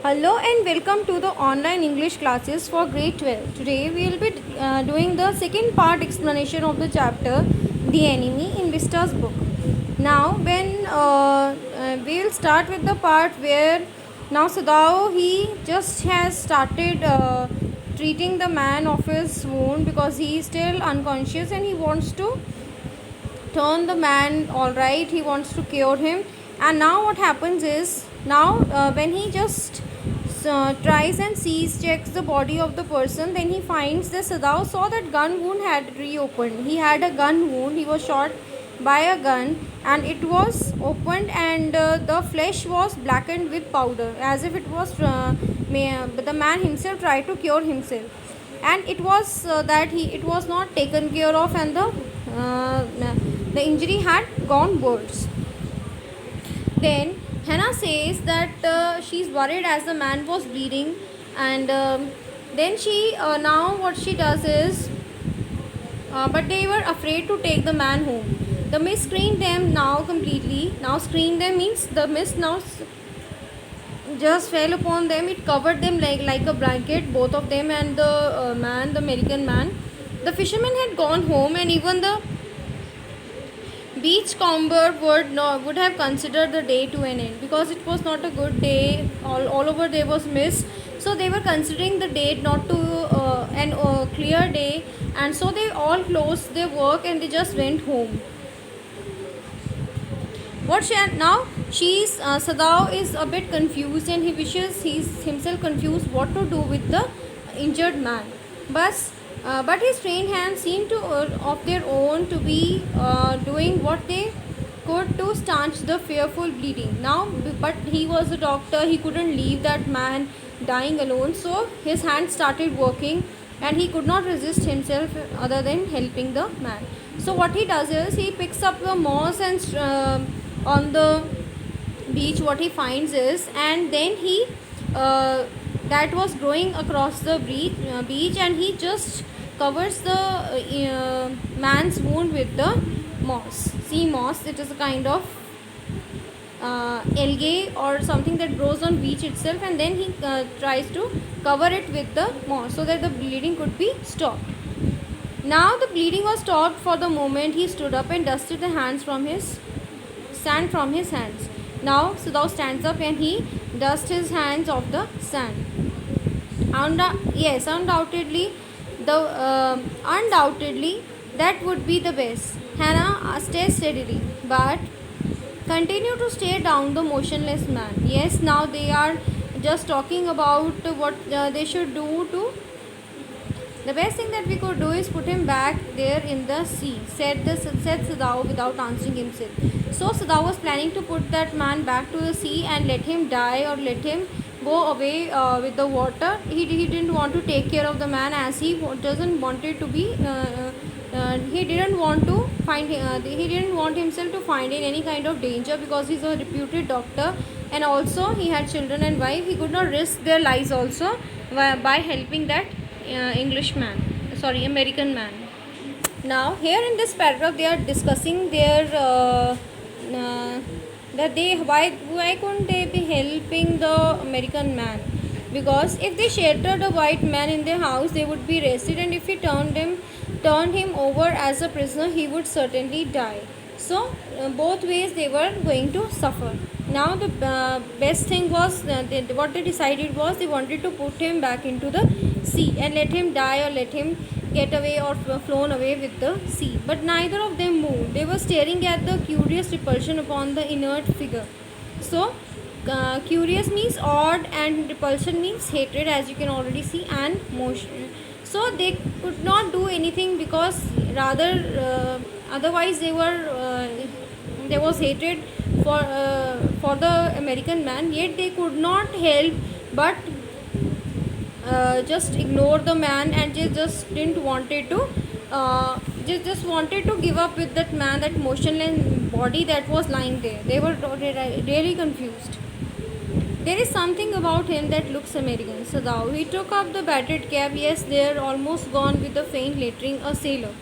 Hello and welcome to the online English classes for grade 12. Today we will be doing the second part explanation of the chapter The Enemy in Vista's book. Now we will start with the part where now Sadao he just has started treating the man of his wound because he is still unconscious and he wants to turn the man all right. He wants to cure him. And now what happens is now when he just tries and checks the body of the person, then he finds that Sadao saw that gun wound had reopened. He had a gun wound. He was shot by a gun and it was opened, and the flesh was blackened with powder as if it was the man himself tried to cure himself, and it was that it was not taken care of, and the injury had gone worse. Then Hannah says that she's worried as the man was bleeding, and then she now what she does is, but they were afraid to take the man home. The mist screened them now completely. Now screened them means the mist now just fell upon them. It covered them like a blanket, both of them and the man, the American man. The fisherman had gone home, and even the beachcomber would have considered the day to an end because it was not a good day. All over there was mist, so they were considering the date not to an clear day, and so they all closed their work and they just went home. Now she's Sadao is a bit confused, and he wishes he's himself confused what to do with the injured man. But his trained hands seemed to of their own to be doing what they could to stanch the fearful bleeding. Now, but he was a doctor; he couldn't leave that man dying alone. So his hands started working, and he could not resist himself other than helping the man. So what he does is he picks up the moss and on the beach. What he finds is, and then he that was growing across the beach, and he just covers the man's wound with the moss, sea moss. It is a kind of algae or something that grows on beach itself, and then he tries to cover it with the moss so that the bleeding could be stopped. Now the bleeding was stopped for the moment. He stood up and dusted the sand from his hands. Now Sadao stands up and he dusts his hands of the sand. Yes, undoubtedly that would be the best. Hannah stays steadily, but continue to stare down the motionless man. Yes, now they are just talking about what they should do to. The best thing that we could do is put him back there in the sea, said Sadao without answering himself. So Sadao was planning to put that man back to the sea and let him die or let him go away with the water. He didn't want to take care of the man, as he doesn't wanted to be. He didn't want to find. He didn't want himself to find in any kind of danger because he's a reputed doctor, and also he had children and wife. He could not risk their lives also by helping that American man. Now here in this paragraph they are discussing their that they why couldn't they be helping the American man, because if they sheltered a white man in their house they would be arrested, and if he turned him over as a prisoner he would certainly die. So both ways they were going to suffer. Now the best thing was what they decided was they wanted to put him back into the sea and let him die or let him get away or flown away with the sea. But neither of them moved. They were staring at the curious repulsion upon the inert figure. So curious means odd and repulsion means hatred, as you can already see, and motion. So they could not do anything because rather otherwise there was hatred for the American man, yet they could not help but just ignore the man, and just didn't wanted to just wanted to give up with that man, that motionless body that was lying there. They were really confused. There is something about him that looks American. Sadao. He took up the battered cap. Yes, they're almost gone with the faint lettering, a sailor.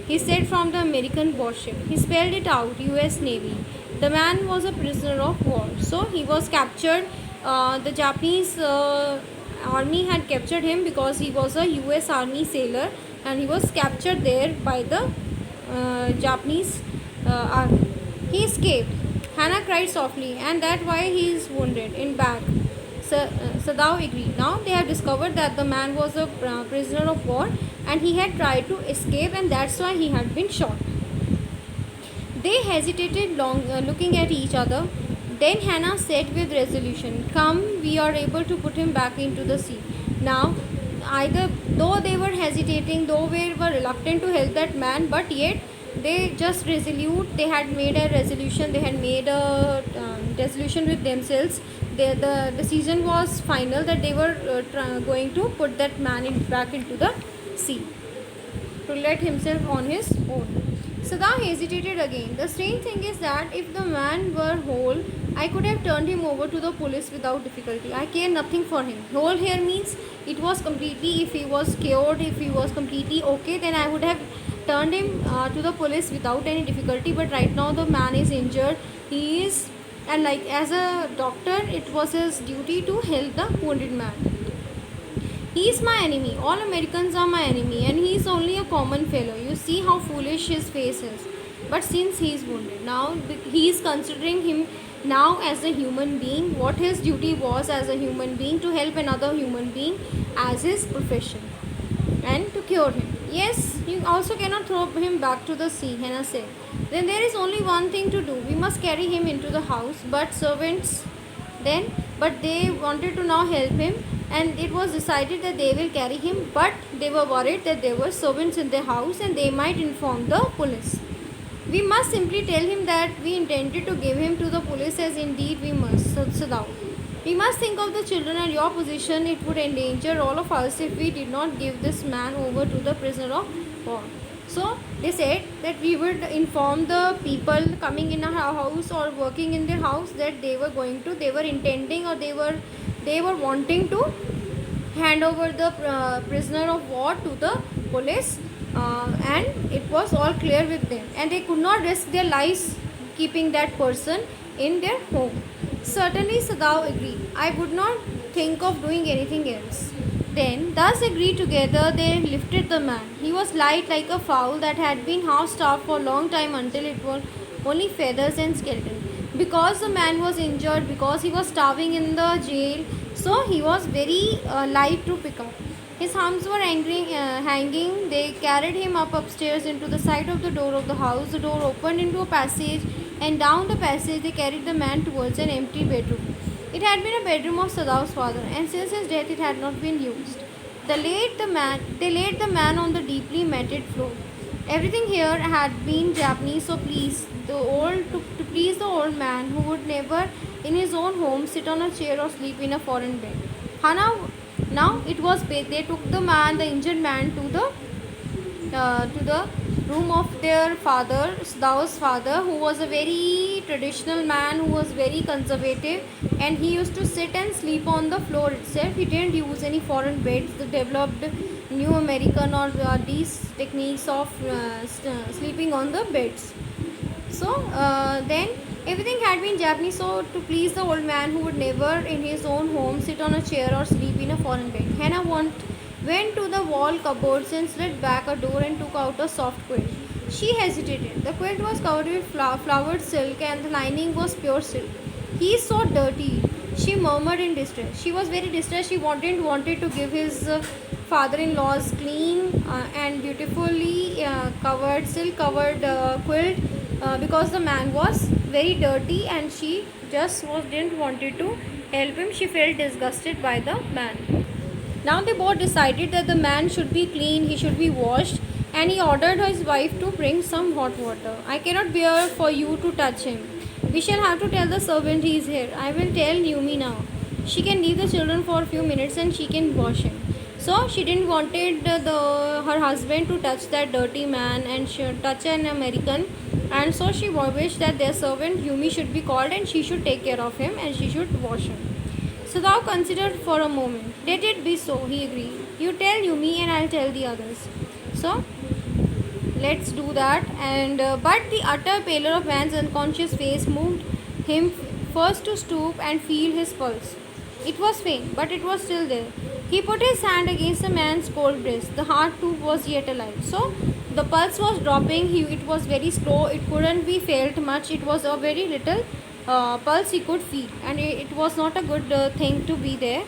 He said from the American warship. He spelled it out, US Navy. The man was a prisoner of war. So he was captured the Japanese army had captured him because he was a US army sailor, and he was captured there by the Japanese army. He escaped. Hannah cried softly, and that's why he is wounded in back. Sadao agreed. Now they have discovered that the man was a prisoner of war, and he had tried to escape, and that's why he had been shot. They hesitated long, looking at each other. Then Hannah said with resolution, "Come, we are able to put him back into the sea." Now, either though they were hesitating, though they were reluctant to help that man, but yet they just resolute. They had made a resolution. They had made a resolution with themselves. The decision was final that they were going to put that man back into the sea to let himself on his own. Sada hesitated again. The strange thing is that if the man were whole, I could have turned him over to the police without difficulty. I care nothing for him. Whole here means it was completely, if he was cured, if he was completely okay, then I would have turned him to the police without any difficulty. But right now the man is injured. He is, and like as a doctor, it was his duty to help the wounded man. He is my enemy. All Americans are my enemy, and he is only a common fellow. You see how foolish his face is. But since he is wounded, now he is considering him now as a human being, what his duty was as a human being, to help another human being as his profession and to cure him. Yes, you also cannot throw him back to the sea, Hannah said. Then there is only one thing to do. We must carry him into the house, but servants then, but they wanted to now help him, and it was decided that they will carry him, but they were worried that there were servants in the house and they might inform the police. We must simply tell him that we intended to give him to the police, as indeed we must. Sadao. We must think of the children and your position. It would endanger all of us if we did not give this man over to the prisoner of war. So they said that we would inform the people coming in our house or working in their house that they were intending, or they were wanting to hand over the prisoner of war to the police, and it was all clear with them, and they could not risk their lives keeping that person in their home. Certainly, Sadao agreed. I would not think of doing anything else. Then, thus agreed together, they lifted the man. He was light like a fowl that had been half starved for a long time until it was only feathers and skeleton. Because the man was injured, because he was starving in the jail, so he was very light to pick up. His arms were hanging. They carried him up upstairs into the side of the door of the house. The door opened into a passage, and down the passage they carried the man towards an empty bedroom. It had been a bedroom of Sadao's father, and since his death it had not been used. They laid the man on the deeply matted floor. Everything here had been Japanese, so to please the old man who would never in his own home sit on a chair or sleep in a foreign bed. Hana, now it was they took the injured man to the room of their father, Sadao's father, who was a very traditional man, who was very conservative, and he used to sit and sleep on the floor itself. He didn't use any foreign beds. They developed new American or these techniques of sleeping on the beds. So then everything had been Japanese, so to please the old man who would never in his own home sit on a chair or sleep in a foreign bed, Hannah went to the wall cupboards and slid back a door and took out a soft quilt. She hesitated. The quilt was covered with flowered silk, and the lining was pure silk. He is so dirty, she murmured in distress. She was very distressed. She wanted to give his father-in-law's clean and beautifully covered silk covered quilt, because the man was very dirty, and she just didn't wanted to help him. She felt disgusted by the man. Now they both decided that the man should be clean, he should be washed, and he ordered his wife to bring some hot water. I cannot bear for you to touch him. We shall have to tell the servant he is here. I will tell Yumi now. She can leave the children for a few minutes and she can wash him. So she didn't wanted her husband to touch that dirty man and touch an American, and so she wished that their servant Yumi should be called and she should take care of him and she should wash him. Sadao considered for a moment. Let it be so, he agreed. You tell Yumi and I'll tell the others. So let's do that. And but the utter pallor of man's unconscious face moved him first to stoop and feel his pulse. It was faint, but it was still there. He put his hand against the man's cold breast. The heart too was yet alive. So the pulse was dropping. It was very slow. It couldn't be felt much. It was a very little pulse he could feel, and it was not a good thing to be there.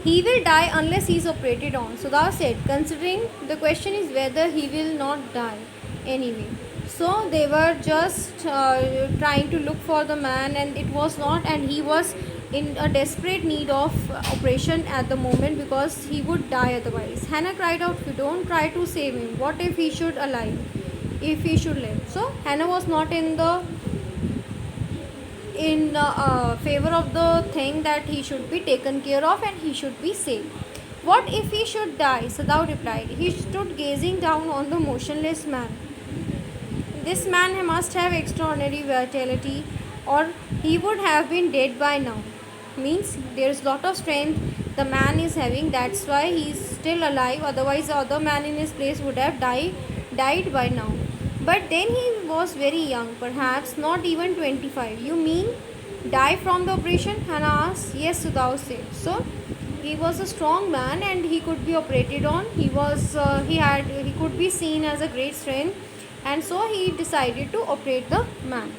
He will die unless he is operated on. So thou said, considering the question is whether he will not die anyway. So they were just trying to look for the man, and it was not, and he was in a desperate need of operation at the moment because he would die otherwise. Hannah cried out, don't try to save him. What if he should alive? If he should live. So Hannah was not in the favor of the thing that he should be taken care of and he should be saved. What if he should die? Sadao replied. He stood gazing down on the motionless man. This man must have extraordinary vitality, or he would have been dead by now. Means there's lot of strength the man is having, that's why he's still alive. Otherwise, the other man in his place would have died by now. But then he was very young, perhaps not even 25. You mean die from the operation? Hannah asked. Yes, Sudhav said. So he was a strong man and he could be operated on. He could be seen as a great strength, and so he decided to operate the man.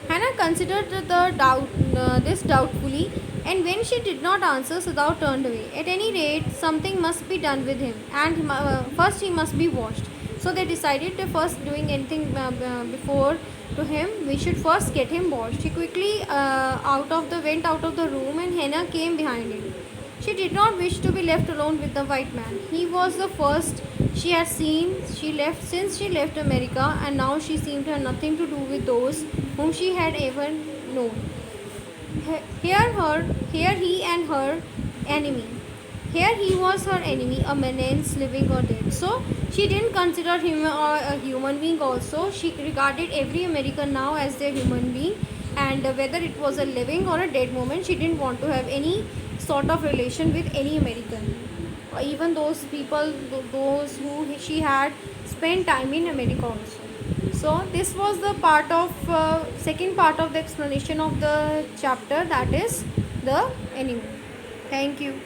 Hannah considered this doubtfully, and when she did not answer, Sadao turned away. At any rate, something must be done with him, and first he must be washed. So they decided to first doing anything before to him. We should first get him washed. He quickly went out of the room, and Hannah came behind him. She did not wish to be left alone with the white man. He was the first she had seen since she left America, and now she seemed to have nothing to do with those whom she had ever known. Here he and her enemy. Here he was her enemy, a menace, living or dead. So she didn't consider him a human being also. She regarded every American now as their human being, and whether it was a living or a dead moment, she didn't want to have any sort of relation with any American. Or even those people, those who she had spent time in America also. So this was the second part of the explanation of the chapter, that is the enemy. Thank you.